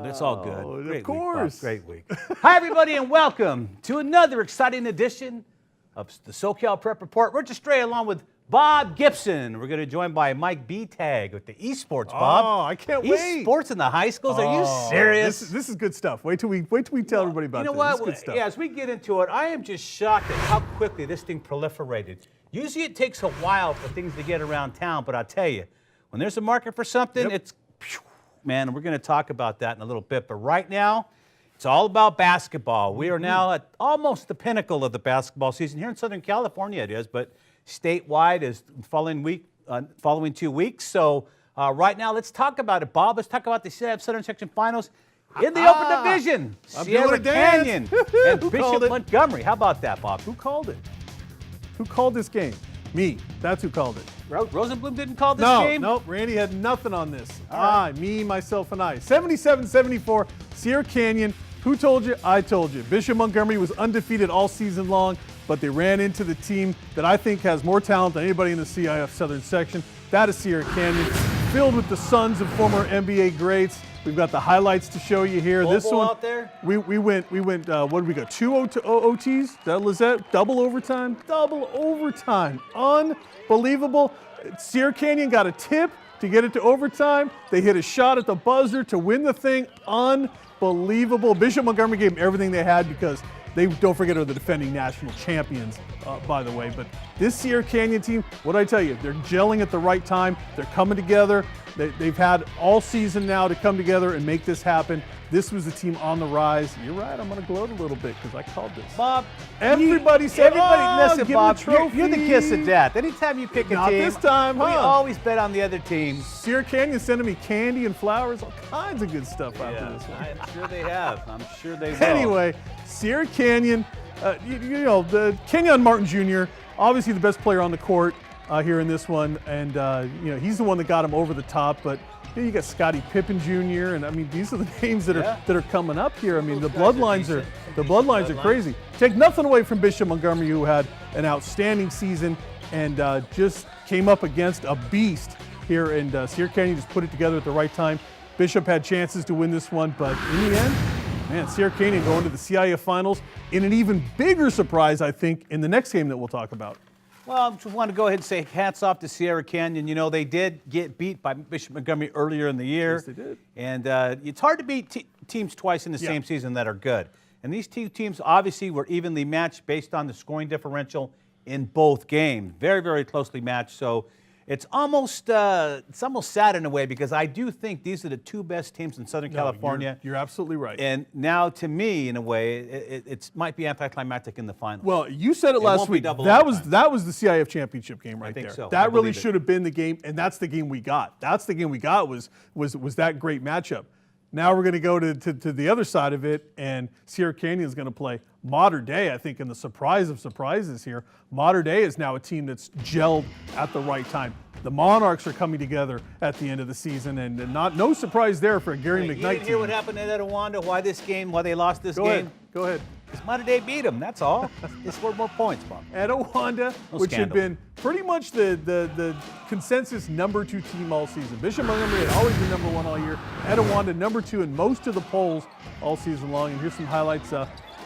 It's all good. Great Of course. Week, Bob. Great week. Hi, everybody, and welcome to another exciting edition of the SoCal Prep Report. We're just straight along with Bob Gibson. We're going to be joined by Mike Beteag with the esports, Bob. Oh, I can't wait. Esports in the high schools? Are you serious? This is good stuff. Wait till we tell everybody about this. You know what? This is good stuff. Yeah, as we get into it, I am just shocked at how quickly this thing proliferated. Usually it takes a while for things to get around town, but I'll tell you, when there's a market for something, it's, man, we're going to talk about that in a little bit. But right now, it's all about basketball. We are now at almost the pinnacle of the basketball season. Here in Southern California it is, but statewide is following 2 weeks. So right now, let's talk about it, Bob. Let's talk about the CIF Southern Section Finals in the Open Division. Sierra Canyon and Bishop Montgomery. How about that, Bob? Who called it? Who called this game? Me. That's who called it. Rosenblum didn't call this game? No, Randy had nothing on this. Me, myself, and I. 77-74, Sierra Canyon. Who told you? I told you. Bishop Montgomery was undefeated all season long, but they ran into the team that I think has more talent than anybody in the CIF Southern Section. That is Sierra Canyon, filled with the sons of former NBA greats. We've got the highlights to show you here. This one out there. We went. What did we go? 2 OTs. Is that Lizette? Double overtime. Unbelievable. Sierra Canyon got a tip to get it to overtime. They hit a shot at the buzzer to win the thing. Unbelievable. Bishop Montgomery gave them everything they had because they, don't forget, are the defending national champions, by the way. But this Sierra Canyon team, what did I tell you? They're gelling at the right time. They're coming together. They've had all season now to come together and make this happen. This was the team on the rise. You're right. I'm going to gloat a little bit because I called this. Bob, everybody said, listen, Bob, you're the kiss of death. Anytime you pick a Not team, this time, we always bet on the other team. Sierra Canyon sending me candy and flowers, all kinds of good stuff after this one. I'm sure they have. I'm sure they will. Anyway, Sierra Canyon, the Kenyon Martin Jr., obviously the best player on the court here in this one, and he's the one that got him over the top. But you got Scottie Pippen Jr., and I mean these are the names that are coming up here. I mean the bloodlines are crazy. Take nothing away from Bishop Montgomery, who had an outstanding season and just came up against a beast here, and Sierra Canyon just put it together at the right time. Bishop had chances to win this one, but in the end, man, Sierra Canyon going to the CIF Finals in an even bigger surprise, I think, in the next game that we'll talk about. Well, I just want to go ahead and say hats off to Sierra Canyon. You know, they did get beat by Bishop Montgomery earlier in the year. Yes, they did. And it's hard to beat teams twice in the same season that are good. And these two teams obviously were evenly matched based on the scoring differential in both games. Very, very closely matched. So it's almost sad in a way because I do think these are the two best teams in Southern California. You're absolutely right. And now, to me, in a way, it might be anticlimactic in the finals. Well, you said it last week. That was the CIF championship game right there. I think so. That really should have been the game, and that's the game we got. That's the game we got was that great matchup. Now we're going to go to the other side of it, and Sierra Canyon is going to play Mater Dei, I think, in the surprise of surprises here. Mater Dei is now a team that's gelled at the right time. The Monarchs are coming together at the end of the season, and no surprise there for a Gary McKnight team. You didn't hear what happened at Etowanda, why they lost this game? Go ahead. Because Mater Dei beat them, that's all. They scored more points, Bob. Etowanda, which had been pretty much the consensus number 2 team all season. Bishop Montgomery had always been number 1 all year. Etowanda number 2 in most of the polls all season long. And here's some highlights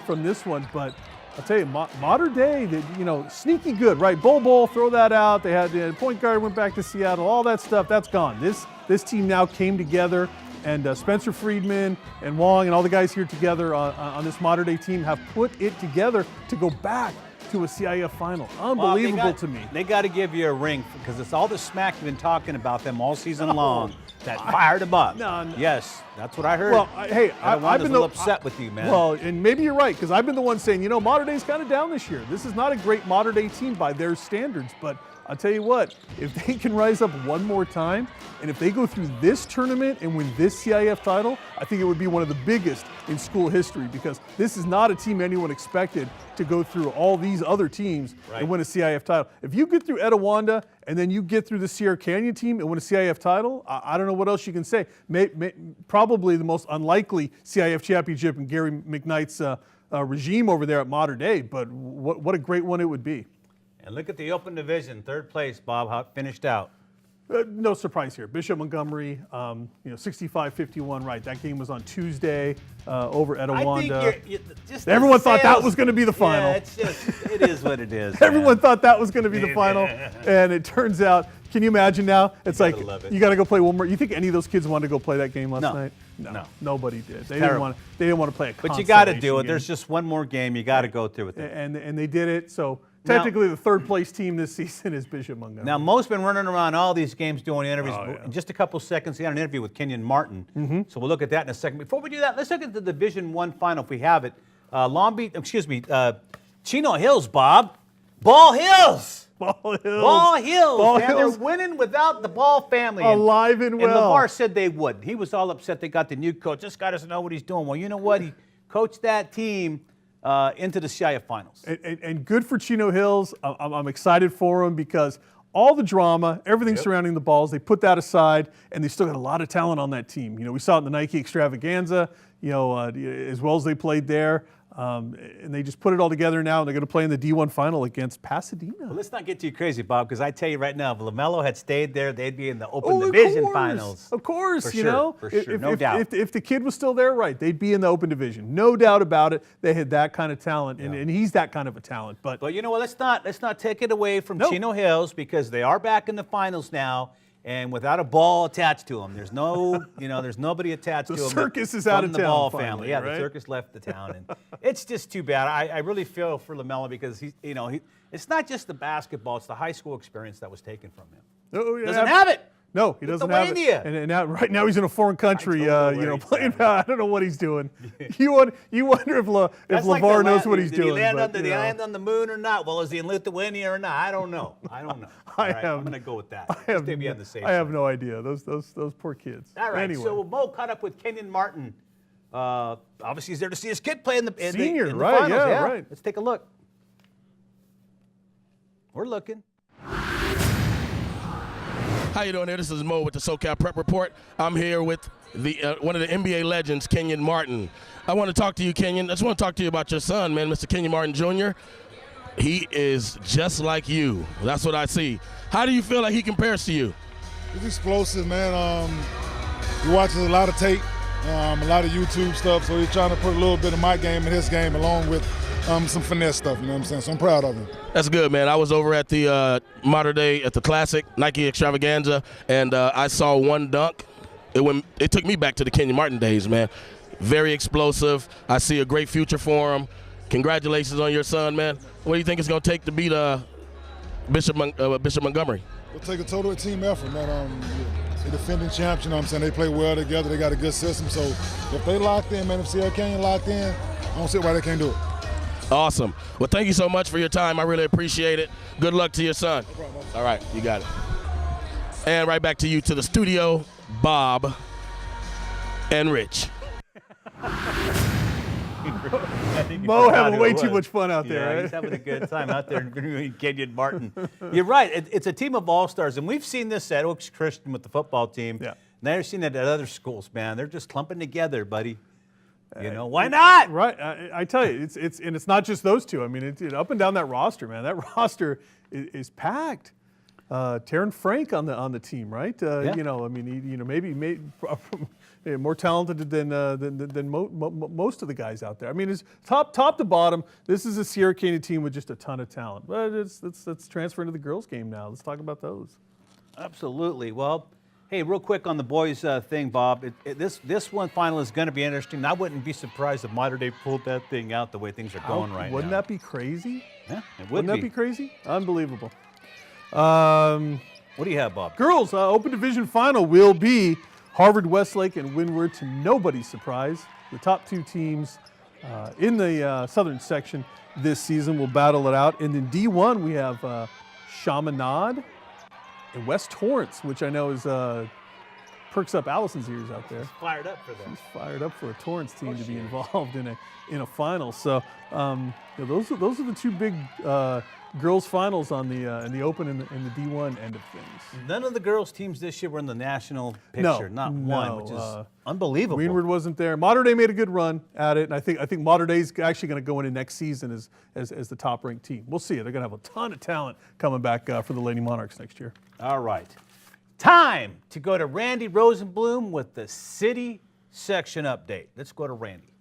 from this one. But I'll tell you, Mater Dei, sneaky good, right? Bol, throw that out. They had the point guard went back to Seattle. All that stuff, that's gone. This team now came together. And Spencer Friedman and Wong and all the guys here together on this Mater Dei team have put it together to go back to a CIF final. Unbelievable to me. They got to give you a ring because it's all the smack you've been talking about them all season long that fired them up. No. Yes, that's what I heard. Well, hey, I've been upset with you, man. Well, and maybe you're right because I've been the one saying, Mater Dei's kind of down this year. This is not a great Mater Dei team by their standards, but I'll tell you what, if they can rise up one more time, and if they go through this tournament and win this CIF title, I think it would be one of the biggest in school history because this is not a team anyone expected to go through all these other teams and win a CIF title. If you get through Etowanda and then you get through the Sierra Canyon team and win a CIF title, I don't know what else you can say. Probably the most unlikely CIF championship in Gary McKnight's regime over there at Mater Dei, but what a great one it would be. And look at the Open Division, third place, Bob, how it finished out. No surprise here. Bishop Montgomery, 65-51, right. That game was on Tuesday over at Awanda. I think just everyone thought that was going to be the final. Yeah, it is what it is. Everyone thought that was going to be the final, and it turns out, can you imagine now? It's like, you got to go play one more. You think any of those kids wanted to go play that game last night? No, nobody did. They didn't want to play a But you got to do it. game. There's just one more game. You got to go through with it. And they did it, so technically the third place team this season is Bishop Montgomery. Now, Mo's been running around all these games doing interviews. yeah. In just a couple seconds, he had an interview with Kenyon Martin. So we'll look at that in a second. Before we do that, let's look at the Division I final if we have it. Chino Hills, Bob. Ball Hills. Ball Hills. Ball Hills. Ball man, Hills. They're winning without the Ball family. Alive and well. And LeVar said they would. He was all upset they got the new coach. This guy doesn't know what he's doing. Well, you know what? He coached that team into the CIF finals. And good for Chino Hills. I'm excited for him because all the drama, everything surrounding the balls, they put that aside, and they still got a lot of talent on that team. We saw it in the Nike Extravaganza, as well as they played there. And they just put it all together now, and they're going to play in the D1 final against Pasadena. Well, let's not get too crazy, Bob, because I tell you right now, if LaMelo had stayed there, they'd be in the Open Division finals. Of course, For sure, no doubt. If the kid was still there, right, they'd be in the Open Division. No doubt about it. They had that kind of talent, and he's that kind of a talent. But you know what? Let's not take it away from Chino Hills because they are back in the finals now. And without a ball attached to them, there's nobody attached to them. The circus is out of the town. Ball Finally, family, right? The circus left the town, and it's just too bad. I really feel for LaMelo because it's not just the basketball; it's the high school experience that was taken from him. Oh, yeah. Doesn't have it. No, he doesn't have it. And now, right now he's in a foreign country, playing. I don't know what he's doing. You wonder if LeVar knows what he's doing. Did he land on the moon or not? Well, is he in Lithuania or not? I don't know. I'm going to go with that. Just to be on the safe I have side. no idea. Those poor kids. All right. Anyway. So Mo caught up with Kenyon Martin. Obviously, he's there to see his kid play in the senior, in the right? finals. Yeah, right. Let's take a look. We're looking. How you doing there? This is Mo with the SoCal Prep Report. I'm here with one of the NBA legends, Kenyon Martin. I want to talk to you, Kenyon. I just want to talk to you about your son, man, Mr. Kenyon Martin Jr. He is just like you. That's what I see. How do you feel like he compares to you? He's explosive, man. He watches a lot of tape, a lot of YouTube stuff, so he's trying to put a little bit of my game in his game along with some finesse stuff, you know what I'm saying? So I'm proud of him. That's good, man. I was over at the Mater Day at the Classic, Nike Extravaganza, and I saw one dunk. It took me back to the Kenyon Martin days, man. Very explosive. I see a great future for him. Congratulations on your son, man. What do you think it's going to take to beat Bishop Montgomery? It'll take a total team effort, man. The defending champs, you know what I'm saying? They play well together. They got a good system. So if they locked in, man, if CL Canyon locked in, I don't see why they can't do it. Awesome. Well, thank you so much for your time. I really appreciate it. Good luck to your son. No problem. All right, you got it. And right back to you, to the studio, Bob and Rich. Mo having way too much fun out there, right? He's having a good time out there in Kenyon Martin. You're right. It's a team of all-stars, and we've seen this at Oaks Christian with the football team. Yeah. Now you're seeing it at other schools, man. They're just clumping together, buddy. Why not? Right. I tell you, it's not just those two. I mean, it's up and down that roster, man. That roster is packed. Taryn Frank on the team, right? Maybe more talented than most of the guys out there. I mean, it's top to bottom. This is a Sierra Canyon team with just a ton of talent. But let's transfer into the girls' game now. Let's talk about those. Absolutely. Well, hey, real quick on the boys thing, Bob. This one final is going to be interesting. I wouldn't be surprised if Mater Day pulled that thing out the way things are going right now. Wouldn't that be crazy? Yeah, it would Wouldn't that be crazy? Unbelievable. What do you have, Bob? Girls, Open Division final will be Harvard Westlake and Windward, to nobody's surprise. The top two teams in the southern section this season will battle it out. And in D1, we have Chaminade and West Torrance, which I know is perks up Allison's ears out there. He's fired up for that. He's fired up for a Torrance team to be involved in a final. So those are the two big girls finals on in the Open and the D1 end of things. None of the girls teams this year were in the national picture. Not one, which is unbelievable. Windward wasn't there. Mater Day made a good run at it, and I think Mater Day's actually going to go into next season as the top ranked team. We'll see. They're going to have a ton of talent coming back for the Lady Monarchs next year. All right. Time to go to Randy Rosenblum with the city section update. Let's go to Randy.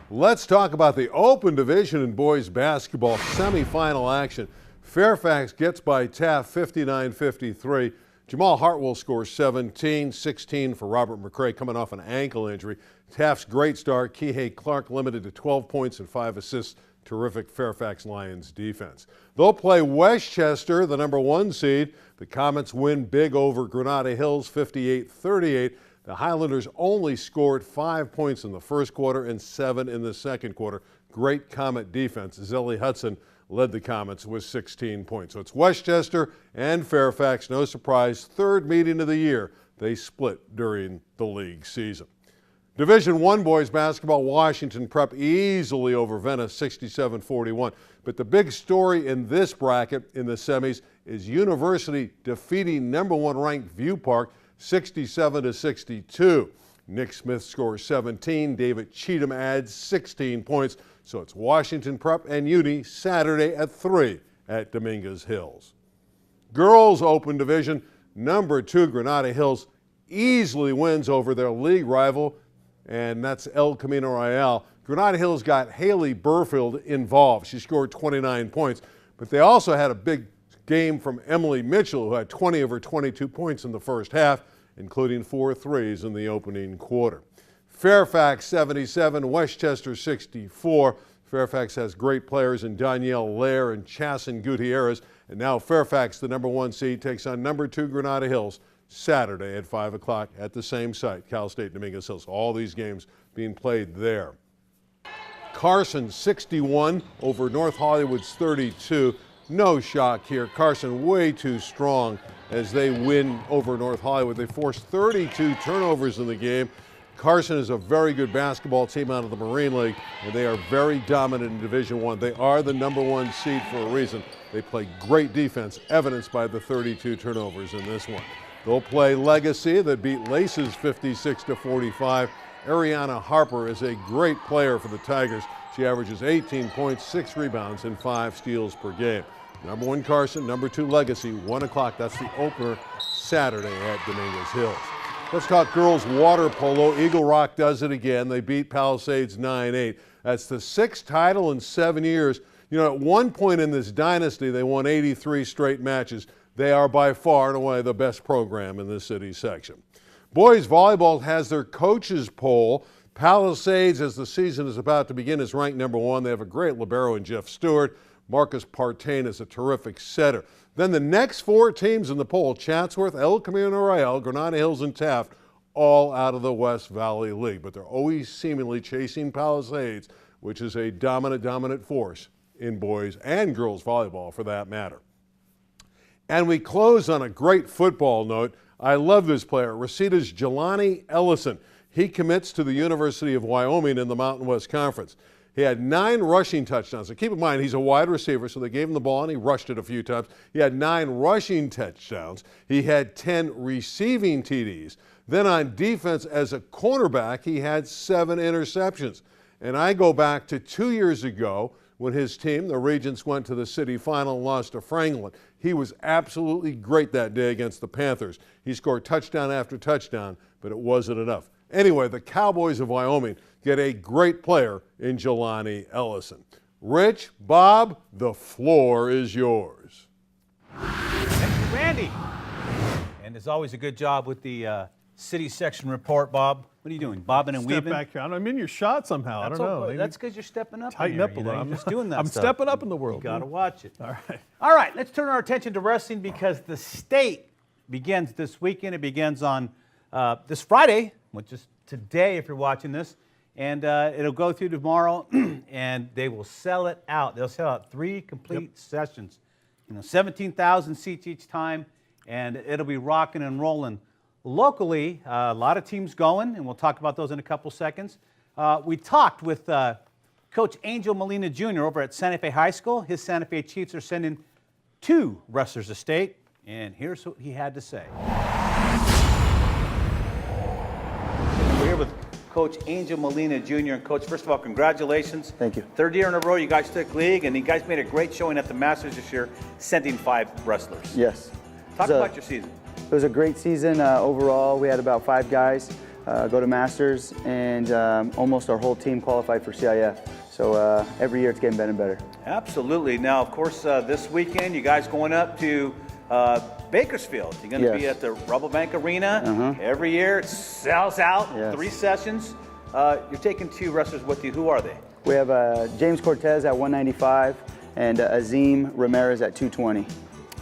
Let's talk about the Open Division in boys basketball semifinal action. Fairfax gets by Taft 59-53. Jamal Hartwell scores 17, 16 for Robert McCray coming off an ankle injury. Taft's great start, Kihei Clark limited to 12 points and 5 assists. Terrific Fairfax Lions defense. They'll play Westchester, the number 1 seed. The Comets win big over Granada Hills 58-38. The Highlanders only scored 5 points in the first quarter and 7 in the second quarter. Great Comet defense. Zelly Hudson led the Comets with 16 points. So it's Westchester and Fairfax. No surprise, third meeting of the year. They split during the league season. Division I boys basketball, Washington Prep easily over Venice, 67-41. But the big story in this bracket in the semis is University defeating number 1 ranked View Park, 67-62. Nick Smith scores 17. David Cheatham adds 16 points. So it's Washington Prep and Uni Saturday at 3 at Dominguez Hills. Girls Open Division, number 2 Granada Hills easily wins over their league rival, and that's El Camino Real. Granada Hills got Haley Burfield involved. She scored 29 points, but they also had a big game from Emily Mitchell, who had 20 of her 22 points in the first half, including 4 threes in the opening quarter. Fairfax 77, Westchester 64. Fairfax has great players in Danielle Lair and Chasen Gutierrez, and now Fairfax, the number 1 seed, takes on number 2 Granada Hills Saturday at 5 o'clock at the same site, Cal State Dominguez Hills. All these games being played there. Carson 61 over North Hollywood's 32. No shock here. Carson way too strong as they win over North Hollywood. They forced 32 turnovers in the game. Carson is a very good basketball team out of the Marine League, and they are very dominant in Division I. They are the number 1 seed for a reason. They play great defense, evidenced by the 32 turnovers in this one. They'll play Legacy that beat Laces 56-45. Ariana Harper is a great player for the Tigers. She averages 18 points, 6 rebounds, and 5 steals per game. Number 1 Carson, number 2 Legacy, 1 o'clock. That's the opener Saturday at Dominguez Hills. Let's talk girls water polo. Eagle Rock does it again. They beat Palisades 9-8. That's the 6th title in 7 years. You know, at one point in this dynasty, they won 83 straight matches. They are by far and away the best program in the city section. Boys volleyball has their coaches poll. Palisades, as the season is about to begin, is ranked number 1. They have a great libero in Jeff Stewart. Marcus Partain is a terrific setter. Then the next 4 teams in the poll, Chatsworth, El Camino Real, Granada Hills, and Taft, all out of the West Valley League. But they're always seemingly chasing Palisades, which is a dominant force in boys and girls volleyball for that matter. And we close on a great football note. I love this player, Resita's Jelani Ellison. He commits to the University of Wyoming in the Mountain West Conference. He had 9 rushing touchdowns. So keep in mind, he's a wide receiver, so they gave him the ball and he rushed it a few times. He had 9 rushing touchdowns. He had 10 receiving TDs. Then on defense as a cornerback, he had 7 interceptions. And I go back to 2 years ago when his team, the Regents, went to the city final and lost to Franklin. He was absolutely great that day against the Panthers. He scored touchdown after touchdown, but it wasn't enough. Anyway, the Cowboys of Wyoming get a great player in Jelani Ellison. Rich, Bob, the floor is yours. Thank you, Randy. And as always, a good job with the city section report, Bob. What are you doing, bobbing and weaving? Step back here. I'm in your shot somehow. That's I don't know. Okay. That's because you're stepping up. Tighten in here, up a little. You're just doing that I'm stuff. stepping up in the world. You got to watch it. All right. All right, let's turn our attention to wrestling because the state begins this weekend. It begins on this Friday, which is today if you're watching this, and it'll go through tomorrow, and they will sell it out. They'll sell out 3 complete sessions. 17,000 seats each time, and it'll be rocking and rolling. Locally, a lot of teams going, and we'll talk about those in a couple seconds. We talked with Coach Angel Molina Jr. over at Santa Fe High School. His Santa Fe Chiefs are sending 2 wrestlers to state, and here's what he had to say. We're here with Coach Angel Molina Jr. And Coach, first of all, congratulations. Thank you. Third year in a row you guys took league, and you guys made a great showing at the Masters this year, sending 5 wrestlers. Yes. Talk about your season. It was a great season overall. We had about 5 guys go to Masters, and almost our whole team qualified for CIF. So every year it's getting better and better. Absolutely. Now, of course, this weekend you guys going up to Bakersfield. You're going to be at the Rabobank Arena. Every year it sells out. 3 sessions. You're taking 2 wrestlers with you. Who are they? We have James Cortez at 195 and Azim Ramirez at 220.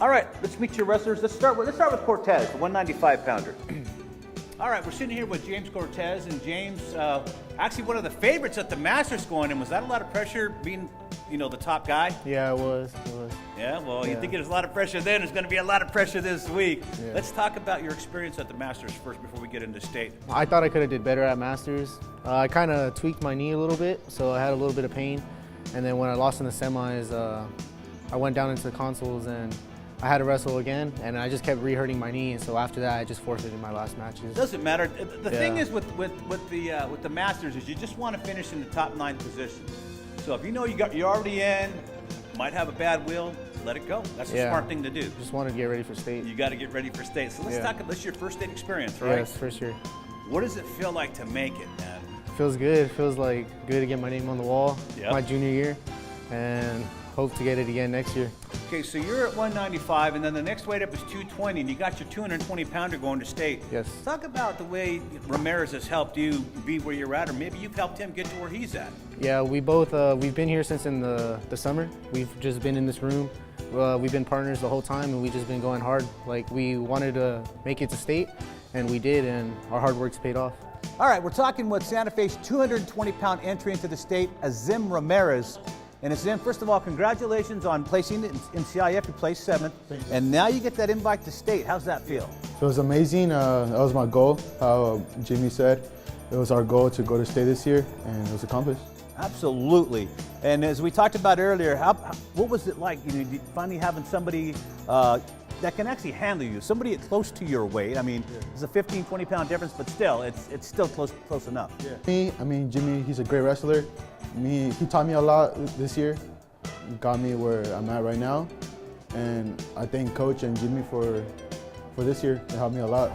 All right, let's meet your wrestlers. Let's start with Cortez, the 195-pounder. All right, we're sitting here with James Cortez, and James, actually one of the favorites at the Masters going in. Was that a lot of pressure being, the top guy? Yeah, it was. Yeah, well, you think there's a lot of pressure then. There's going to be a lot of pressure this week. Yeah. Let's talk about your experience at the Masters first before we get into state. I thought I could have did better at Masters. I kind of tweaked my knee a little bit, so I had a little bit of pain. And then when I lost in the semis, I went down into the consoles and I had to wrestle again, and I just kept re-hurting my knee. And so after that, I just forfeited my last matches. Doesn't matter. The thing is with the Masters is you just want to finish in the top 9 positions. So if you know you're already in, might have a bad wheel, let it go. That's a smart thing to do. Just want to get ready for state. You got to get ready for state. So let's talk about this. Your first state experience, right? Yes, first year. What does it feel like to make it, man? Feels good. It feels like good to get my name on the wall. My junior year, and hope to get it again next year. Okay, so you're at 195, and then the next weight up is 220, and you got your 220-pounder going to state. Yes. Talk about the way Ramirez has helped you be where you're at, or maybe you've helped him get to where he's at. Yeah, we both, we've been here since in the summer. We've just been in this room. We've been partners the whole time, and we've just been going hard. Like, we wanted to make it to state, and we did, and our hard work's paid off. All right, we're talking with Santa Fe's 220-pound entry into the state, Azim Ramirez. And Azim, first of all, congratulations on placing it in CIF. You placed 7th, and now you get that invite to state. How's that feel? It was amazing. That was my goal. How Jimmy said, it was our goal to go to state this year, and it was accomplished. Absolutely. And as we talked about earlier, what was it like? Finally having somebody that can actually handle you, somebody close to your weight. I mean, it's a 15, 20-pound difference, but still, it's still close enough. Jimmy, he's a great wrestler. He taught me a lot this year. He got me where I'm at right now. And I thank Coach and Jimmy for this year. They helped me a lot.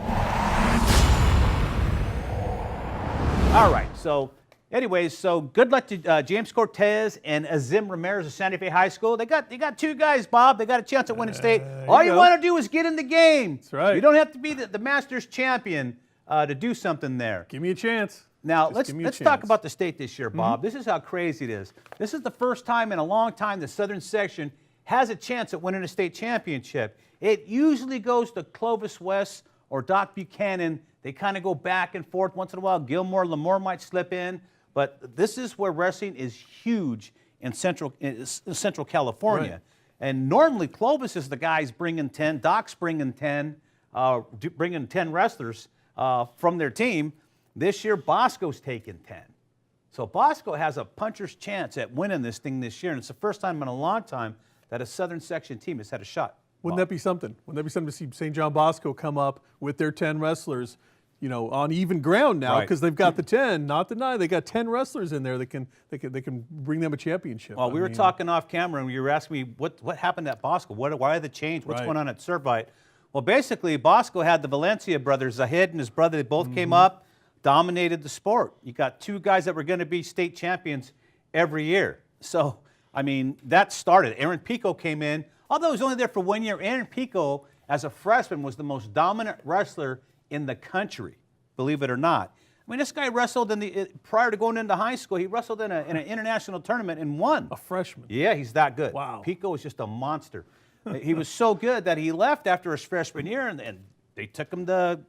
All right, so anyways, so good luck to James Cortez and Azim Ramirez of Santa Fe High School. They got 2 guys, Bob. They got a chance at winning state. All you want to do is get in the game. That's right. You don't have to be the Masters champion to do something there. Give me a chance. Now, let's talk about the state this year, Bob. This is how crazy it is. This is the first time in a long time the Southern Section has a chance at winning a state championship. It usually goes to Clovis West or Doc Buchanan. They kind of go back and forth. Once in a while, Gilmore, Lemoore might slip in. But this is where wrestling is huge in Central California. Right. And normally Clovis is the guys bringing 10, Doc's bringing 10, bringing 10 wrestlers from their team. This year, Bosco's taken 10. So Bosco has a puncher's chance at winning this thing this year, and it's the first time in a long time that a Southern Section team has had a shot. Wouldn't that be something? Wouldn't that be something to see St. John Bosco come up with their 10 wrestlers, on even ground now, because they've got the 10, not the 9. They got 10 wrestlers in there that can bring them a championship. Well, we were talking off camera, and you were asking me what happened at Bosco. Why the change? What's going on at Servite? Well, basically, Bosco had the Valencia brothers, Zahid and his brother. They both came up, dominated the sport. You got 2 guys that were going to be state champions every year. So, I mean, that started. Aaron Pico came in. Although he was only there for 1 year, Aaron Pico, as a freshman, was the most dominant wrestler in the country, believe it or not. I mean, this guy wrestled prior to going into high school, he wrestled in an international tournament and won. A freshman. Yeah, he's that good. Wow. Pico was just a monster. He was so good that he left after his freshman year, and they took him to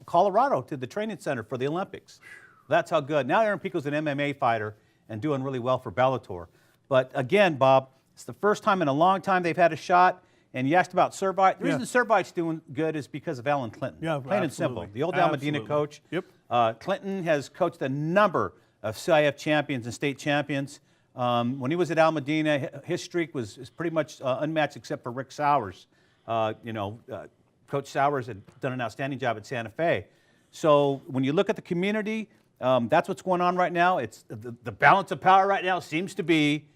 Colorado to the training center for the Olympics. That's how good. Now Aaron Pico's an MMA fighter and doing really well for Bellator. But again, Bob, it's the first time in a long time they've had a shot. And you asked about Servite. The reason Servite's doing good is because of Alan Clinton. Yeah, plain and simple. The old Almadena coach. Yep. Clinton has coached a number of CIF champions and state champions. When he was at Almadena, his streak was pretty much unmatched except for Rick Sowers. Coach Sowers had done an outstanding job at Santa Fe. So when you look at the community, That's what's going on right now. It's the balance of power right now seems to be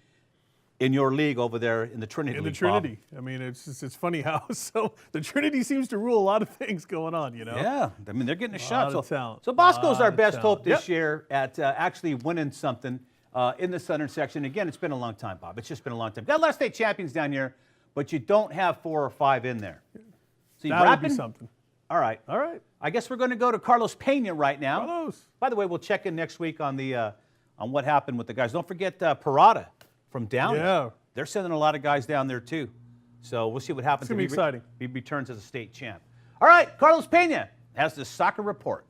in your league over there in the Trinity League, In the Trinity. Bob. I mean, it's funny how the Trinity seems to rule a lot of things going on, you know? Yeah, I mean, they're getting a shot. So Bosco's our best hope this year at actually winning something in the Southern section. Again, it's been a long time, Bob. It's just been a long time. Got a lot of state champions down here, but you don't have 4 or 5 in there. So you that would wrapping? be something. All right. I guess we're going to go to Carlos Peña right now. Carlos. By the way, we'll check in next week on the on what happened with the guys. Don't forget Parada from down there. Yeah. They're sending a lot of guys down there too. So we'll see what happens. It's going to be exciting. He returns as a state champ. All right, Carlos Peña has the soccer report.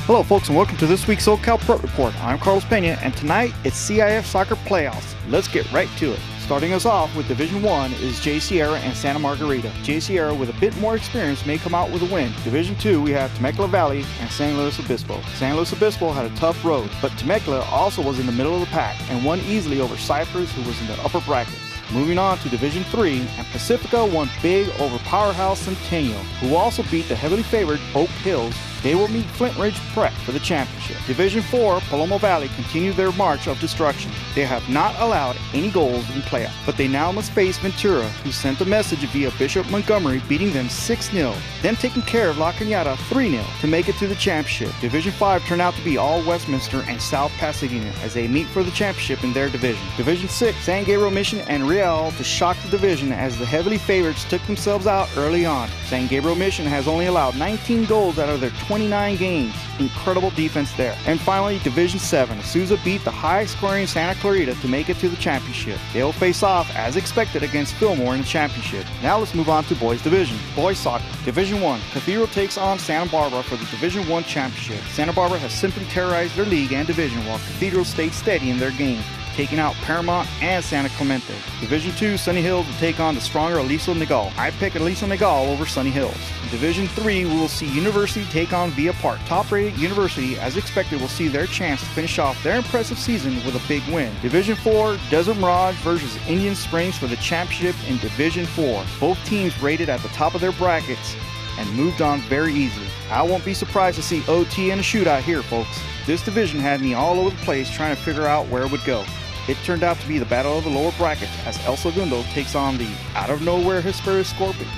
Hello, folks, and welcome to this week's SoCal Prep Report. I'm Carlos Peña, and tonight it's CIF Soccer Playoffs. Let's get right to it. Starting us off with Division 1 is J. Sierra and Santa Margarita. J. Sierra, with a bit more experience, may come out with a win. Division 2, we have Temecula Valley and San Luis Obispo. San Luis Obispo had a tough road, but Temecula also was in the middle of the pack and won easily over Cypress, who was in the upper brackets. Moving on to Division 3, and Pacifica won big over Powerhouse Centennial, who also beat the heavily favored Oak Hills. They will meet Flint Ridge Prep for the championship. Division 4, Paloma Valley continued their march of destruction. They have not allowed any goals in playoff, but they now must face Ventura, who sent a message via Bishop Montgomery, beating them 6-0, then taking care of La Cañada 3-0 to make it to the championship. Division 5 turned out to be all Westminster and South Pasadena as they meet for the championship in their division. Division 6, San Gabriel Mission and Real to shock the division as the heavily favorites took themselves out early on. San Gabriel Mission has only allowed 19 goals out of their 29 games. Incredible defense there. And finally, Division 7. Sousa beat the high-scoring Santa Clarita to make it to the championship. They will face off, as expected, against Fillmore in the championship. Now let's move on to Boys Division. Boys Soccer. Division 1. Cathedral takes on Santa Barbara for the Division 1 championship. Santa Barbara has simply terrorized their league and division, while Cathedral stayed steady in their game, taking out Paramount and Santa Clemente. Division 2, Sunny Hills will take on the stronger Aliso Nagal. I pick Aliso Nagal over Sunny Hills. In Division 3, we will see University take on Villa Park. Top-rated University, as expected, will see their chance to finish off their impressive season with a big win. Division 4, Desert Mirage versus Indian Springs for the championship in Division 4. Both teams rated at the top of their brackets and moved on very easily. I won't be surprised to see OT and a shootout here, folks. This division had me all over the place trying to figure out where it would go. It turned out to be the battle of the lower brackets as El Segundo takes on the out-of-nowhere Hesperus Scorpions.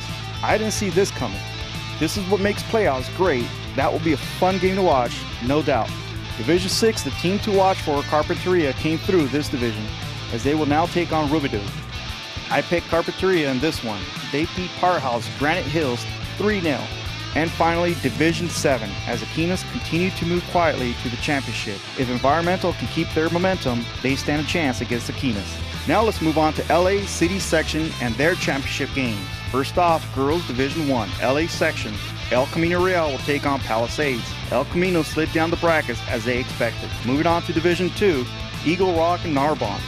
I didn't see this coming. This is what makes playoffs great. That will be a fun game to watch, no doubt. Division 6, the team to watch for, Carpinteria, came through this division as they will now take on Rubidoux. I picked Carpinteria in this one. They beat Powerhouse Granite Hills 3-0. And finally, Division 7, as Aquinas continue to move quietly to the championship. If Environmental can keep their momentum, they stand a chance against Aquinas. Now let's move on to LA City Section and their championship games. First off, Girls Division 1, LA Section. El Camino Real will take on Palisades. El Camino slid down the brackets as they expected. Moving on to Division 2, Eagle Rock and Narbonne.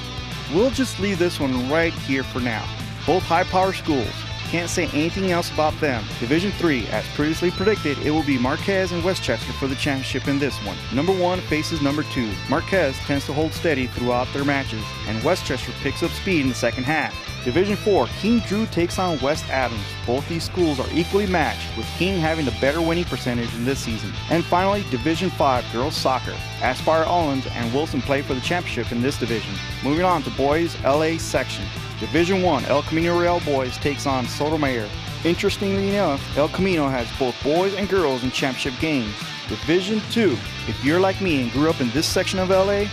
We'll just leave this one right here for now. Both high-power schools. Can't say anything else about them. Division 3, as previously predicted, it will be Marquez and Westchester for the championship in this one. Number 1 faces number 2. Marquez tends to hold steady throughout their matches, and Westchester picks up speed in the second half. Division 4, King Drew takes on West Adams. Both these schools are equally matched, with King having the better winning percentage in this season. And finally, Division 5 Girls Soccer. Aspire Allens and Wilson play for the championship in this division. Moving on to Boys LA Section. Division 1, El Camino Real Boys takes on Sotomayor. Interestingly enough, El Camino has both boys and girls in championship games. Division 2, if you're like me and grew up in this section of LA,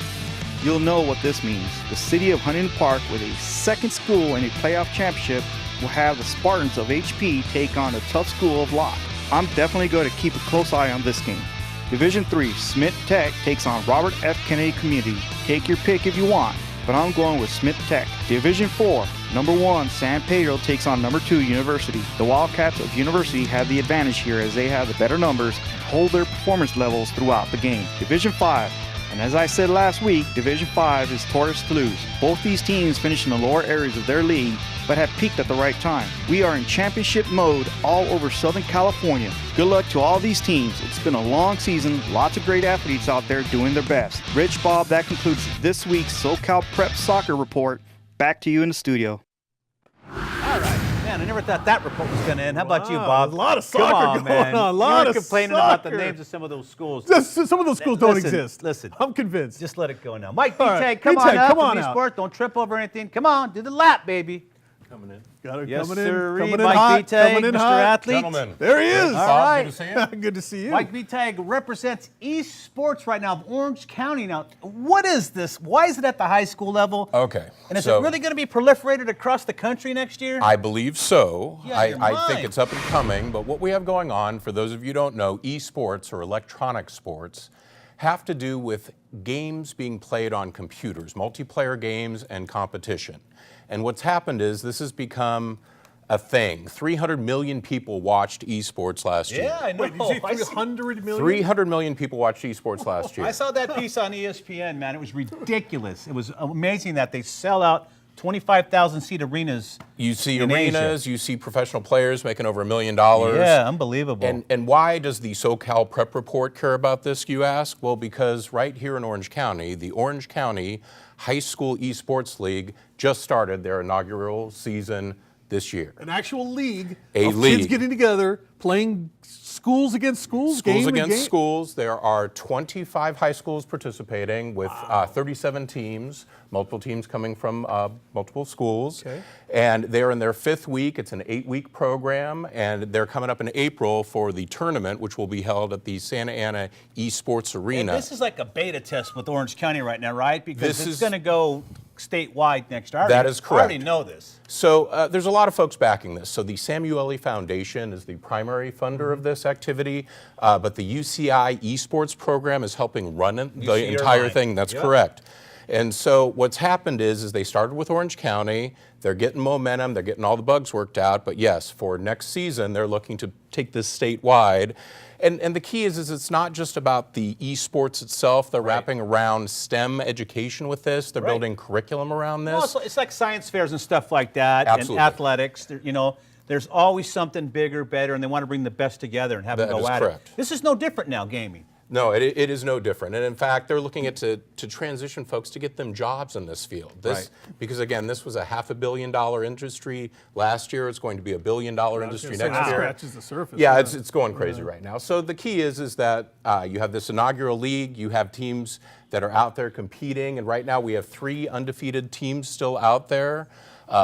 you'll know what this means. The city of Huntington Park, with a second school in a playoff championship, will have the Spartans of HP take on the tough school of Locke. I'm definitely going to keep a close eye on this game. Division 3, Smith Tech takes on Robert F. Kennedy Community. Take your pick if you want, but I'm going with Smith Tech. Division 4, number 1, San Pedro takes on number 2, University. The Wildcats of University have the advantage here as they have the better numbers and hold their performance levels throughout the game. Division 5, and as I said last week, Division 5 is Torres Toulouse. Both these teams finish in the lower areas of their league, but have peaked at the right time. We are in championship mode all over Southern California. Good luck to all these teams. It's been a long season, lots of great athletes out there doing their best. Rich, Bob, that concludes this week's SoCal Prep Soccer Report. Back to you in the studio. All right. Man, I never thought that report was going to end. How about you, Wow, Bob? a lot of Come soccer on, going man. on, a lot you of were complaining about the soccer. names of some of those schools. Some of those schools don't exist. Listen. I'm convinced. Just let it go now. Mike All Beteag, right, come on Beteag, up. come on from out. eSports. Don't trip over anything. Come on, do the lap, baby. Coming in. Got it. Yes, coming in. sirree. Coming in Mike hot. Beteag, Coming in Mr. hot. Athlete. Gentlemen. There he is. All right. Good to see you. Good to see you. Mike Beteag represents eSports right now of Orange County. Now, what is this? Why is it at the high school level? Okay. And is so it really going to be proliferated across the country next year? I believe so. Yeah, you're I mine. think it's up and coming. But what we have going on, for those of you who don't know, esports or electronic sports have to do with games being played on computers, multiplayer games and competition. And what's happened is this has become a thing. 300 million people watched esports last year. Yeah, I know. Wait, did you say 300 million? 300 million people watched esports last year. I saw that piece on ESPN, man. It was ridiculous. It was amazing that they sell out 25,000-seat arenas. You see in arenas, Asia. you see professional players making over $1 million. Yeah, unbelievable. And why does the SoCal Prep Report care about this, you ask? Well, because right here in Orange County, the Orange County High School Esports League just started their inaugural season this year. An actual league A of league. kids getting together, playing schools against schools, Schools game against game. schools. There are 25 high schools participating with 37 teams, multiple teams coming from multiple schools. Okay. And they're in their 5th week. It's an 8-week program, and they're coming up in April for the tournament, which will be held at the Santa Ana Esports And Arena. this is like a beta test with Orange County right now, right? Because This it's is- going to go statewide next year. That is I already correct. know this. So there's a lot of folks backing this. So the Samueli Foundation is the primary funder of this activity, but the UCI esports program is helping run the UC entire Irvine. thing. That's Yep. correct. And so what's happened is they started with Orange County. They're getting momentum. They're getting all the bugs worked out. But yes, for next season, they're looking to take this statewide. And the key is it's not just about the esports itself. They're wrapping around STEM education with this. They're building curriculum around this. Well, it's like science fairs and stuff like that, Absolutely. and athletics. You know, there's always something bigger, better, and they want to bring the best together and have them That go is at correct. it. This is no different now, gaming. No, it is no different. And in fact, they're looking at to transition folks to get them jobs in this field. Because again, this was a $500 million industry last year. It's going to be $1 billion industry next year. Scratches the surface. Yeah, it's going crazy right now. So the key is that you have this inaugural league, you have teams that are out there competing, and right now we have 3 undefeated teams still out there: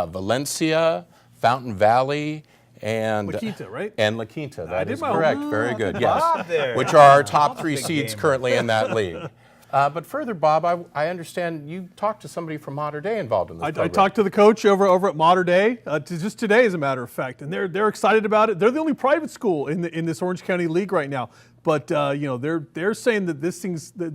Valencia, Fountain Valley, and La Quinta, right? And La Quinta. That did is my correct. homework. Very good. Bob Yes, there. which are our top 3 big seeds gamer. currently in that league. But further, Bob, I understand you talked to somebody from Mater Dei involved in this I program. talked to the coach over at Mater Dei just today, as a matter of fact, and they're excited about it. They're the only private school in this Orange County League right now, but you know they're saying that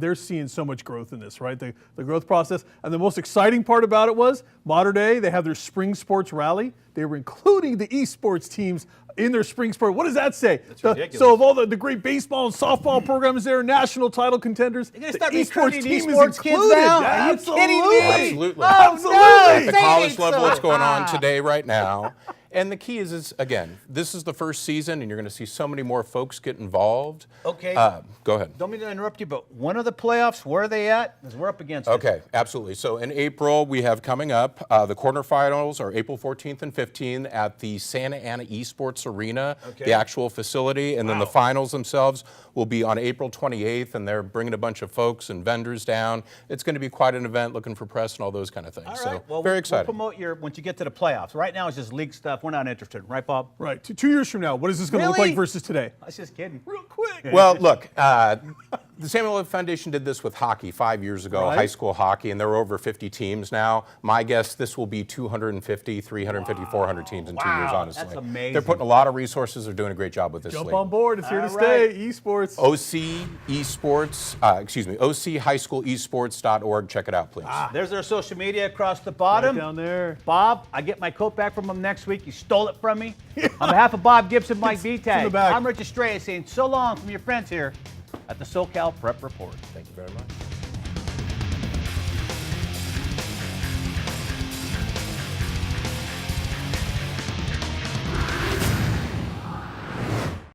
they're seeing so much growth in this, right? The growth process, and the most exciting part about it was Mater Dei. They have their spring sports rally. They were including the esports teams in their spring sport. What does that say? ridiculous. So of all the great baseball and softball programs there, national title contenders, You're going the to start esports recruiting team is esports kids included. now? Are you kidding me? Absolutely. Absolutely. At the Say college it level, so. it's going on today, right now. And the key is again, this is the first season, and you're going to see so many more folks get involved. Okay. Go ahead. Don't mean to interrupt you, but when are the playoffs? Where are they at? Because we're up against it. Okay, absolutely. So in April, we have coming up, the quarterfinals are April 14th and 15th at the Santa Ana Esports Arena, Okay. the actual facility. And then the finals themselves will be on April 28th, and they're bringing a bunch of folks and vendors down. It's going to be quite an event, looking for press and all those kind of things. All So right. Well, very we'll exciting. promote once you get to the playoffs. Right now, it's just league stuff. We're not interested, right, Bob? Right. 2 years from now, what is this going to look Really? like versus today? I was just kidding. Real quick. Well, look, the Samuel Foundation did this with hockey 5 years ago, Right. high school hockey, and there are over 50 teams now. My guess, this will be 250, 350, 400 teams in 2 years, Wow, honestly. that's amazing. They're putting a lot of resources. They're doing a great job with this Jump league. on board. It's here to All stay. right. Esports. OC Esports, OCHighSchoolEsports.org. Check it out, please. There's their social media across the bottom. Right down there. Bob, I get my coat back from him next week. You stole it from me. On behalf of Bob Gibson, Mike in the Beteag, back. I'm Rich Estrella saying so long from your friends here at the SoCal Prep Report. Thank you very much.